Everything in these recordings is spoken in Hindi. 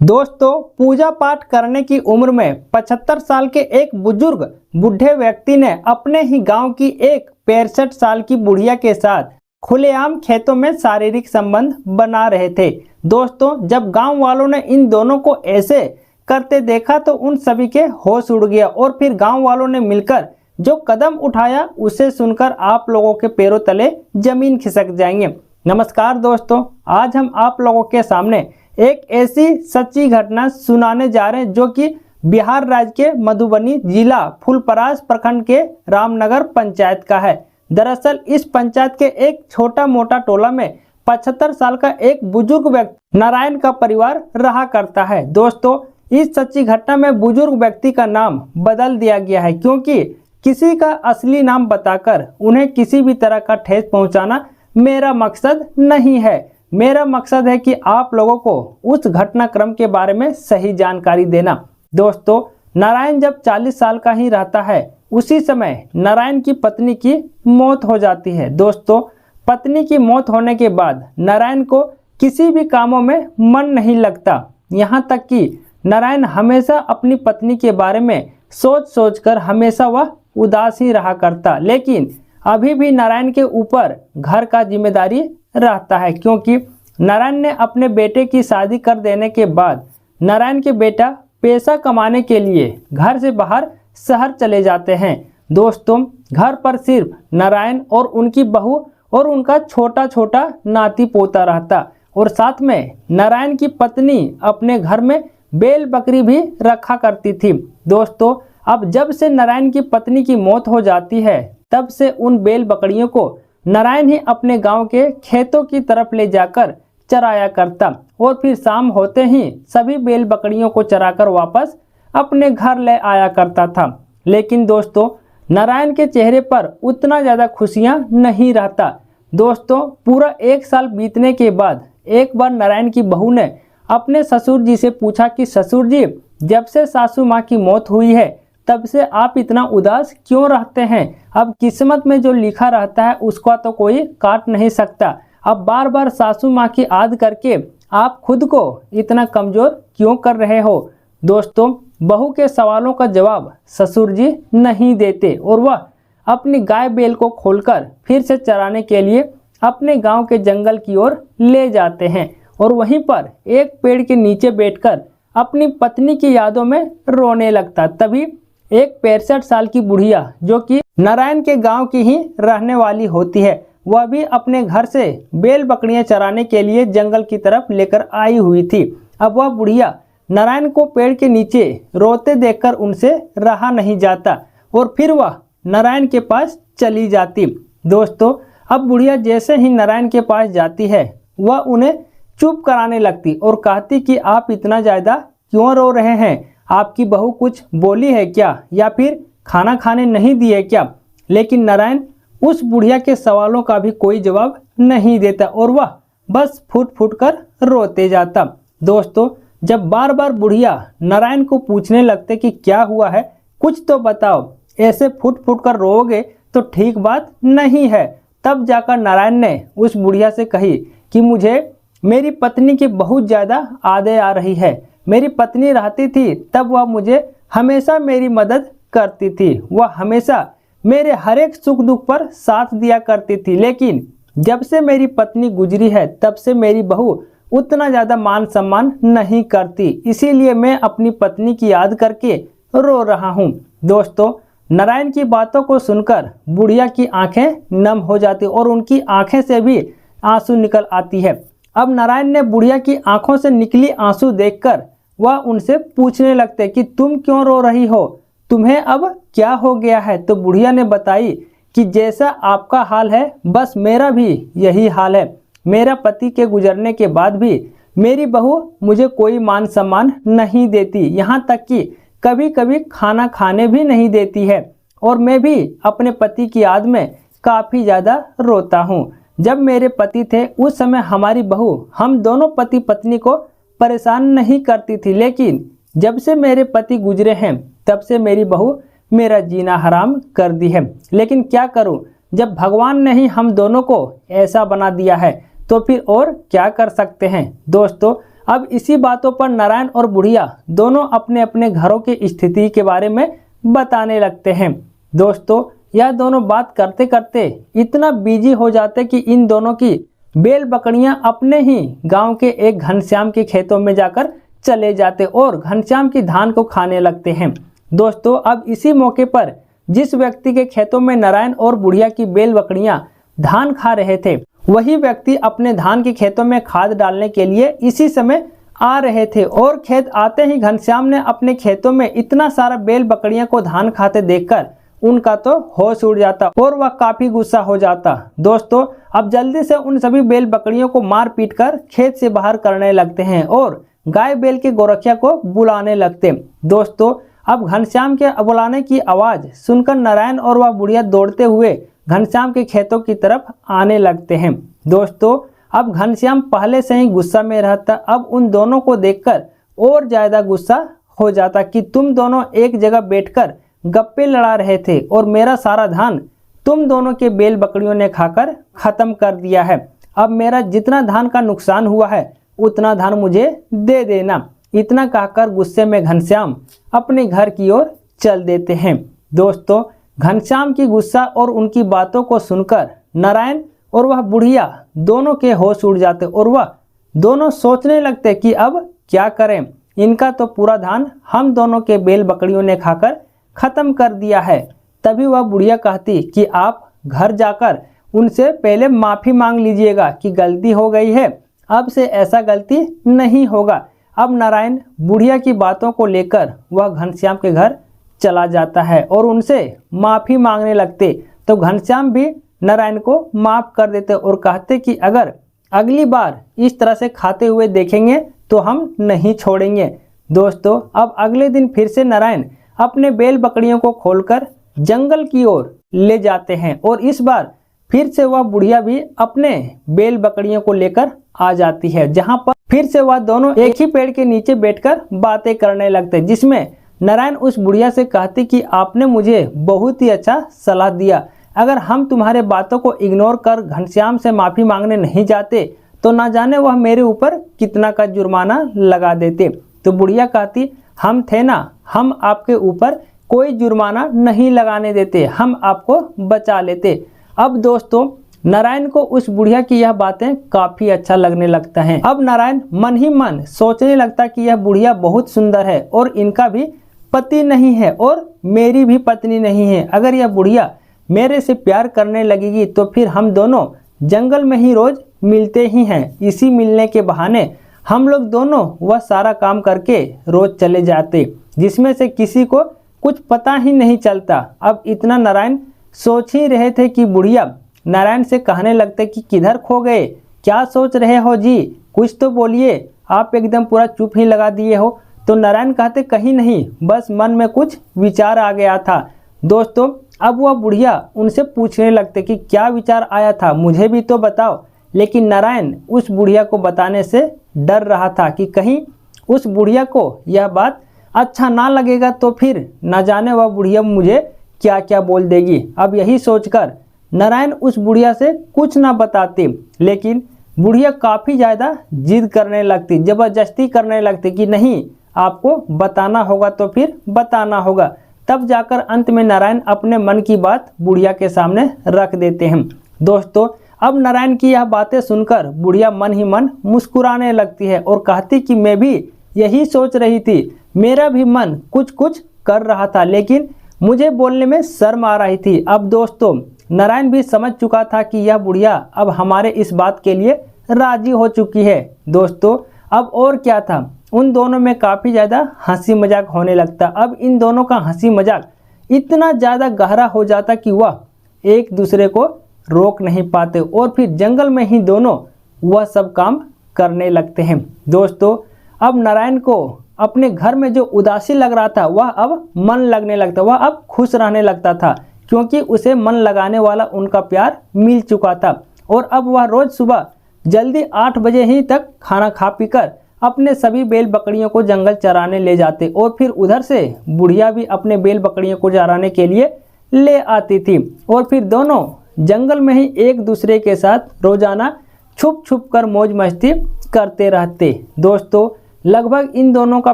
दोस्तों, पूजा पाठ करने की उम्र में 75 साल के एक बुजुर्ग बूढ़े व्यक्ति ने अपने ही गांव की एक 65 साल की बुढ़िया के साथ खुलेआम खेतों में शारीरिक संबंध बना रहे थे। दोस्तों, जब गांव वालों ने इन दोनों को ऐसे करते देखा तो उन सभी के होश उड़ गया और फिर गांव वालों ने मिलकर जो कदम उठाया उसे सुनकर आप लोगों के पैरों तले जमीन खिसक जाएंगे। नमस्कार दोस्तों, आज हम आप लोगों के सामने एक ऐसी सच्ची घटना सुनाने जा रहे हैं जो कि बिहार राज्य के मधुबनी जिला फुलपरास प्रखंड के रामनगर पंचायत का है। दरअसल इस पंचायत के एक छोटा मोटा टोला में 75 साल का एक बुजुर्ग व्यक्ति नारायण का परिवार रहा करता है। दोस्तों, इस सच्ची घटना में बुजुर्ग व्यक्ति का नाम बदल दिया गया है क्योंकि किसी का असली नाम बताकर उन्हें किसी भी तरह का ठेस पहुंचाना मेरा मकसद नहीं है। मेरा मकसद है कि आप लोगों को उस घटनाक्रम के बारे में सही जानकारी देना। दोस्तों, नारायण जब 40 साल का ही रहता है उसी समय नारायण की पत्नी की मौत हो जाती है। दोस्तों, पत्नी की मौत होने के बाद नारायण को किसी भी कामों में मन नहीं लगता। यहाँ तक कि नारायण हमेशा अपनी पत्नी के बारे में सोच सोचकर हमेशा वह उदास ही रहा करता। लेकिन अभी भी नारायण के ऊपर घर का जिम्मेदारी रहता है क्योंकि नारायण ने अपने बेटे की शादी कर देने के बाद नारायण के बेटा पैसा कमाने के लिए घर से बाहर शहर चले जाते हैं। दोस्तों, घर पर सिर्फ नारायण और उनकी बहू और उनका छोटा छोटा नाती पोता रहता और साथ में नारायण की पत्नी अपने घर में बैल बकरी भी रखा करती थी। दोस्तों, अब जब से नारायण की पत्नी की मौत हो जाती है तब से उन बैल बकरियों को नारायण ही अपने गांव के खेतों की तरफ ले जाकर चराया करता और फिर शाम होते ही सभी बैल बकरियों को चराकर वापस अपने घर ले आया करता था। लेकिन दोस्तों, नारायण के चेहरे पर उतना ज़्यादा खुशियां नहीं रहता। दोस्तों, पूरा 1 साल बीतने के बाद एक बार नारायण की बहू ने अपने ससुर जी से पूछा कि ससुर जी, जब से सासू माँ की मौत हुई है तब से आप इतना उदास क्यों रहते हैं? अब किस्मत में जो लिखा रहता है उसका तो कोई काट नहीं सकता। अब बार बार सासू माँ की याद करके आप खुद को इतना कमज़ोर क्यों कर रहे हो? दोस्तों, बहू के सवालों का जवाब ससुर जी नहीं देते और वह अपनी गाय बैल को खोलकर फिर से चराने के लिए अपने गांव के जंगल की ओर ले जाते हैं और वहीं पर एक पेड़ के नीचे बैठकर अपनी पत्नी की यादों में रोने लगता। तभी एक 65 साल की बुढ़िया जो कि नारायण के गांव की ही रहने वाली होती है, वह भी अपने घर से बैल बकरियां चराने के लिए जंगल की तरफ लेकर आई हुई थी। अब वह बुढ़िया नारायण को पेड़ के नीचे रोते देखकर उनसे रहा नहीं जाता और फिर वह नारायण के पास चली जाती। दोस्तों, अब बुढ़िया जैसे ही नारायण के पास जाती है वह उन्हें चुप कराने लगती और कहती कि आप इतना ज़्यादा क्यों रो रहे हैं? आपकी बहू कुछ बोली है क्या या फिर खाना खाने नहीं दिए क्या? लेकिन नारायण उस बुढ़िया के सवालों का भी कोई जवाब नहीं देता और वह बस फूट फूट कर रोते जाता। दोस्तों, जब बार बार बुढ़िया नारायण को पूछने लगते कि क्या हुआ है, कुछ तो बताओ, ऐसे फूट फूट कर रोओगे तो ठीक बात नहीं है। तब जाकर नारायण ने उस बुढ़िया से कही कि मुझे मेरी पत्नी की बहुत ज़्यादा यादें आ रही है। मेरी पत्नी रहती थी तब वह मुझे हमेशा मेरी मदद करती थी, वह हमेशा मेरे हर एक सुख दुख पर साथ दिया करती थी। लेकिन जब से मेरी पत्नी गुजरी है तब से मेरी बहू उतना ज़्यादा मान सम्मान नहीं करती, इसीलिए मैं अपनी पत्नी की याद करके रो रहा हूँ। दोस्तों, नारायण की बातों को सुनकर बुढ़िया की आंखें नम हो जाती और उनकी आंखें से भी आंसू निकल आती है। अब नारायण ने बुढ़िया की आंखों से निकली आंसू देखकर वह उनसे पूछने लगते कि तुम क्यों रो रही हो? तुम्हें अब क्या हो गया है? तो बुढ़िया ने बताई कि जैसा आपका हाल है बस मेरा भी यही हाल है। मेरा पति के गुजरने के बाद भी मेरी बहू मुझे कोई मान सम्मान नहीं देती, यहाँ तक कि कभी कभी खाना खाने भी नहीं देती है और मैं भी अपने पति की याद में काफ़ी ज़्यादा रोता हूँ। जब मेरे पति थे उस समय हमारी बहू हम दोनों पति पत्नी को परेशान नहीं करती थी, लेकिन जब से मेरे पति गुजरे हैं तब से मेरी बहू मेरा जीना हराम कर दी है। लेकिन क्या करूं, जब भगवान ने ही हम दोनों को ऐसा बना दिया है तो फिर और क्या कर सकते हैं। दोस्तों, अब इसी बातों पर नारायण और बुढ़िया दोनों अपने अपने घरों की स्थिति के बारे में बताने लगते हैं। दोस्तों, यह दोनों बात करते करते इतना बिजी हो जाते कि इन दोनों की बैल बकरियां अपने ही गांव के एक घनश्याम के खेतों में जाकर चले जाते और घनश्याम की धान को खाने लगते हैं। दोस्तों, अब इसी मौके पर जिस व्यक्ति के खेतों में नारायण और बुढ़िया की बैल बकरियां धान खा रहे थे, वही व्यक्ति अपने धान के खेतों में खाद डालने के लिए इसी समय आ रहे थे और खेत आते ही घनश्याम ने अपने खेतों में इतना सारा बैल बकरियां को धान खाते देखकर उनका तो होश उड़ जाता और वह काफी गुस्सा हो जाता। दोस्तों, अब जल्दी से उन सभी बैल बकरियों को मार पीट कर खेत से बाहर करने लगते हैं और गाय बैल के गोरखिया को बुलाने लगते। दोस्तों, अब घनश्याम के बुलाने की आवाज सुनकर नारायण और वह बुढ़िया दौड़ते हुए घनश्याम के खेतों की तरफ आने लगते हैं। दोस्तों, अब घनश्याम पहले से ही गुस्सा में रहता, अब उन दोनों को देखकर और ज्यादा गुस्सा हो जाता कि तुम दोनों एक जगह बैठकर गप्पे लड़ा रहे थे और मेरा सारा धान तुम दोनों के बैल बकरियों ने खाकर खत्म कर दिया है। अब मेरा जितना धान का नुकसान हुआ है उतना धान मुझे दे देना। इतना कहकर गुस्से में घनश्याम अपने घर की ओर चल देते हैं। दोस्तों, घनश्याम की गुस्सा और उनकी बातों को सुनकर नारायण और वह बुढ़िया दोनों के होश उड़ जाते और वह दोनों सोचने लगते कि अब क्या करें, इनका तो पूरा धान हम दोनों के बैल बकरियों ने खाकर खत्म कर दिया है। तभी वह बुढ़िया कहती कि आप घर जाकर उनसे पहले माफी मांग लीजिएगा कि गलती हो गई है, अब से ऐसा गलती नहीं होगा। अब नारायण बुढ़िया की बातों को लेकर वह घनश्याम के घर चला जाता है और उनसे माफी मांगने लगते, तो घनश्याम भी नारायण को माफ कर देते और कहते कि अगर अगली बार इस तरह से खाते हुए देखेंगे तो हम नहीं छोड़ेंगे। दोस्तों, अब अगले दिन फिर से नारायण अपने बैल बकरियों को खोलकर जंगल की ओर ले जाते हैं और इस बार फिर से वह बुढ़िया भी अपने बैल बकरियों को लेकर आ जाती है, जहां पर फिर से वह दोनों एक ही पेड़ के नीचे बैठकर बातें करने लगते, जिसमें नारायण उस बुढ़िया से कहते कि आपने मुझे बहुत ही अच्छा सलाह दिया, अगर हम तुम्हारे बातों को इग्नोर कर घनश्याम से माफी मांगने नहीं जाते तो ना जाने वह मेरे ऊपर कितना का जुर्माना लगा देते। तो बुढ़िया कहती, हम थे ना, हम आपके ऊपर कोई जुर्माना नहीं लगाने देते, हम आपको बचा लेते। अब दोस्तों, नारायण को उस बुढ़िया की यह बातें काफी अच्छा लगने लगता है। अब नारायण मन ही मन सोचने लगता कि यह बुढ़िया बहुत सुंदर है और इनका भी पति नहीं है और मेरी भी पत्नी नहीं है। अगर यह बुढ़िया मेरे से प्यार करने लगेगी तो फिर हम दोनों जंगल में ही रोज मिलते ही हैं। इसी मिलने के बहाने हम लोग दोनों वह सारा काम करके रोज चले जाते, जिसमें से किसी को कुछ पता ही नहीं चलता। अब इतना नारायण सोच ही रहे थे कि बुढ़िया नारायण से कहने लगते कि किधर खो गए, क्या सोच रहे हो जी, कुछ तो बोलिए, आप एकदम पूरा चुप ही लगा दिए हो। तो नारायण कहते, कहीं नहीं, बस मन में कुछ विचार आ गया था। दोस्तों, अब वह बुढ़िया उनसे पूछने लगते कि क्या विचार आया था, मुझे भी तो बताओ। लेकिन नारायण उस बुढ़िया को बताने से डर रहा था कि कहीं उस बुढ़िया को यह बात अच्छा ना लगेगा तो फिर न जाने वह बुढ़िया मुझे क्या क्या बोल देगी। अब यही सोचकर नारायण उस बुढ़िया से कुछ ना बताते, लेकिन बुढ़िया काफ़ी ज़्यादा जिद करने लगती, ज़बरदस्ती करने लगती कि नहीं, आपको बताना होगा तो फिर बताना होगा। तब जाकर अंत में नारायण अपने मन की बात बुढ़िया के सामने रख देते हैं। दोस्तों, अब नारायण की यह बातें सुनकर बुढ़िया मन ही मन मुस्कुराने लगती है और कहती कि मैं भी यही सोच रही थी, मेरा भी मन कुछ कुछ कर रहा था, लेकिन मुझे बोलने में शर्म आ रही थी। अब दोस्तों, नारायण भी समझ चुका था कि यह बुढ़िया अब हमारे इस बात के लिए राजी हो चुकी है। दोस्तों, अब और क्या था, उन दोनों में काफ़ी ज़्यादा हंसी मजाक होने लगता। अब इन दोनों का हंसी मजाक इतना ज़्यादा गहरा हो जाता कि वह एक दूसरे को रोक नहीं पाते और फिर जंगल में ही दोनों वह सब काम करने लगते हैं। दोस्तों, अब नारायण को अपने घर में जो उदासी लग रहा था वह अब मन लगने लगता, वह अब खुश रहने लगता था, क्योंकि उसे मन लगाने वाला उनका प्यार मिल चुका था। और अब वह रोज़ सुबह जल्दी 8 बजे ही तक खाना खा पीकर अपने सभी बैल बकरियों को जंगल चराने ले जाते और फिर उधर से बुढ़िया भी अपने बैल बकरियों को चराने के लिए ले आती थी और फिर दोनों जंगल में ही एक दूसरे के साथ रोजाना छुप छुप कर मौज मस्ती करते रहते। दोस्तों लगभग इन दोनों का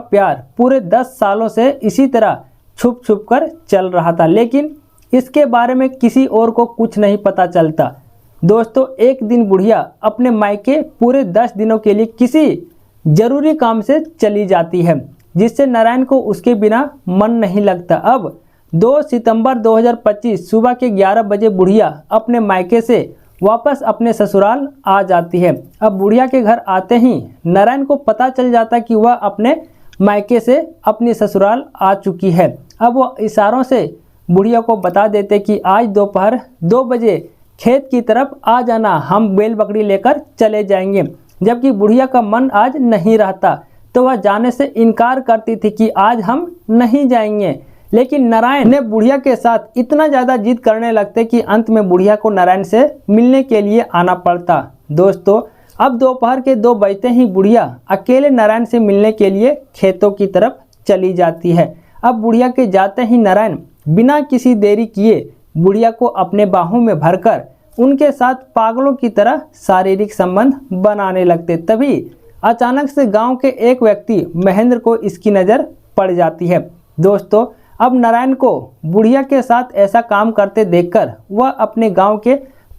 प्यार पूरे 10 सालों से इसी तरह छुप छुप कर चल रहा था, लेकिन इसके बारे में किसी और को कुछ नहीं पता चलता। दोस्तों एक दिन बुढ़िया अपने मायके पूरे 10 दिनों के लिए किसी जरूरी काम से चली जाती है, जिससे नारायण को उसके बिना मन नहीं लगता। अब 2 सितंबर 2025 सुबह के 11 बजे बुढ़िया अपने मायके से वापस अपने ससुराल आ जाती है। अब बुढ़िया के घर आते ही नारायण को पता चल जाता कि वह अपने मायके से अपनी ससुराल आ चुकी है। अब वह इशारों से बुढ़िया को बता देते कि आज दोपहर 2 बजे खेत की तरफ आ जाना, हम बैल बकरी लेकर चले जाएंगे। जबकि बुढ़िया का मन आज नहीं रहता तो वह जाने से इनकार करती थी कि आज हम नहीं जाएंगे, लेकिन नारायण ने बुढ़िया के साथ इतना ज़्यादा जिद करने लगते कि अंत में बुढ़िया को नारायण से मिलने के लिए आना पड़ता। दोस्तों अब दोपहर के 2 बजते ही बुढ़िया अकेले नारायण से मिलने के लिए खेतों की तरफ चली जाती है। अब बुढ़िया के जाते ही नारायण बिना किसी देरी किए बुढ़िया को अपने बाहों में भरकर उनके साथ पागलों की तरह शारीरिक संबंध बनाने लगते। तभी अचानक से गांव के एक व्यक्ति महेंद्र को इसकी नज़र पड़ जाती है। दोस्तों अब नारायण को बुढ़िया के साथ ऐसा काम करते देखकर वह अपने गांव के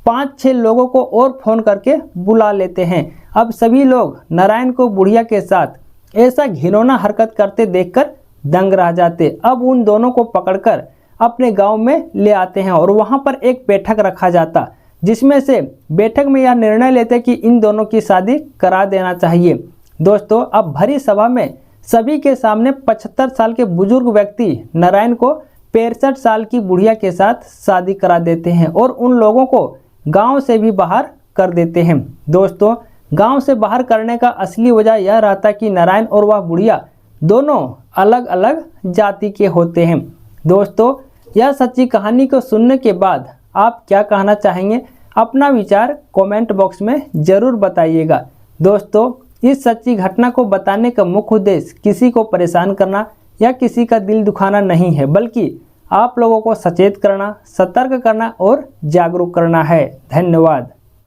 5-6 लोगों को और फ़ोन करके बुला लेते हैं। अब सभी लोग नारायण को बुढ़िया के साथ ऐसा घिनौना हरकत करते देखकर दंग रह जाते। अब उन दोनों को पकड़कर अपने गांव में ले आते हैं और वहां पर एक बैठक रखा जाता, जिसमें से बैठक में यह निर्णय लेते कि इन दोनों की शादी करा देना चाहिए। दोस्तों अब भरी सभा में सभी के सामने 75 साल के बुजुर्ग व्यक्ति नारायण को 65 साल की बुढ़िया के साथ शादी करा देते हैं और उन लोगों को गांव से भी बाहर कर देते हैं। दोस्तों गांव से बाहर करने का असली वजह यह रहता कि नारायण और वह बुढ़िया दोनों अलग अलग जाति के होते हैं। दोस्तों यह सच्ची कहानी को सुनने के बाद आप क्या कहना चाहेंगे? अपना विचार कमेंट बॉक्स में ज़रूर बताइएगा। दोस्तों इस सच्ची घटना को बताने का मुख्य उद्देश्य किसी को परेशान करना या किसी का दिल दुखाना नहीं है, बल्कि आप लोगों को सचेत करना, सतर्क करना और जागरूक करना है। धन्यवाद।